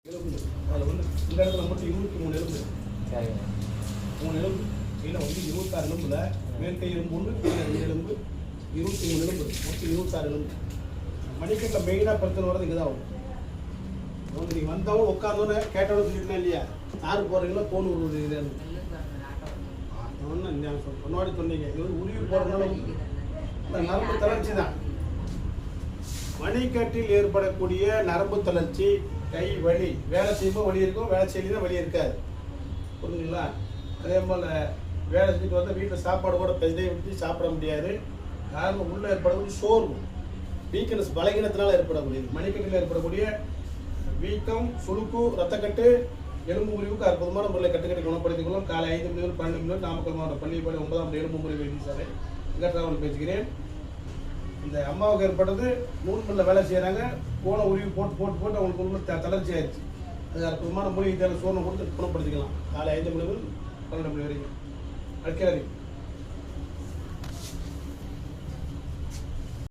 எலும்பு அதில் வந்து இந்த இடத்துல மட்டும் 23 எலும்பு. சரிங்க. 3 எலும்பு கீழே வந்து 26 எலும்புல மேற்கை எலும்பு ஒன்று, கீழே 2 எலும்பு, 23 எலும்பு, மொத்தம் 26 எலும்பு. மணிக்கட்டில் மெயினாக பிரச்சனை வர்றது இங்கே தான் வரும். வந்து நீங்கள் வந்தவங்க உட்காந்தோன்னே கேட்டவங்க சொல்லிட்டுனா இல்லையா, யார் போகிறீங்களோ போன் விடுறது இதுன்னு சொன்னாடி சொன்னீங்க. இது வந்து உருவி போகிறதுனால இந்த நரம்பு தளர்ச்சி தான். மணிக்கட்டில் ஏற்படக்கூடிய நரம்பு தளர்ச்சி, கை வலி, வேலை செய்யும்போது வலி இருக்கும், வேலை செய்யலாம் வலி இருக்காது. புரிஞ்சுங்களா? அதே போல் வேலை செஞ்சுட்டு வந்து வீட்டில் சாப்பாடு கூட பெரிய ஊற்றி சாப்பிட முடியாது. காரணம் உள்ளே ஏற்படக்கூடிய சோர்வு, வீக்னஸ், பலகீனத்தினால் ஏற்படக்கூடியது. மணிக்கட்டில் ஏற்படக்கூடிய வீக்கம், சுளுக்கு, ரத்தக்கட்டு, எலும்பு முறிவுக்கு அற்புதமான முறையில் கட்டுக்கட்டி குணப்படுத்திக் கொள்ளும். காலை 5 மணி முதல் 12 மணி நாமக்கல் மாவட்டம் பள்ளிப்பாளையம் 9ஆம் எலும்பு முறிவு வைத்தியசாலை வெங்கட்ராமன் பேசுகிறேன். இந்த அம்மாவுக்கு ஏற்பட்டது நூல் மில்லில் வேலை செய்கிறாங்க. போன உருவி போட்டு அவங்களுக்கு உள்ள தளர்ச்சி ஆயிடுச்சு. அது அற்புதமான மூலிகை தேவை சோர்ணம் கொடுத்து குணப்படுத்திக்கலாம். காலை 5 மணி முதல் 12 மணி வரைக்கும். அடுக்கிறாரு.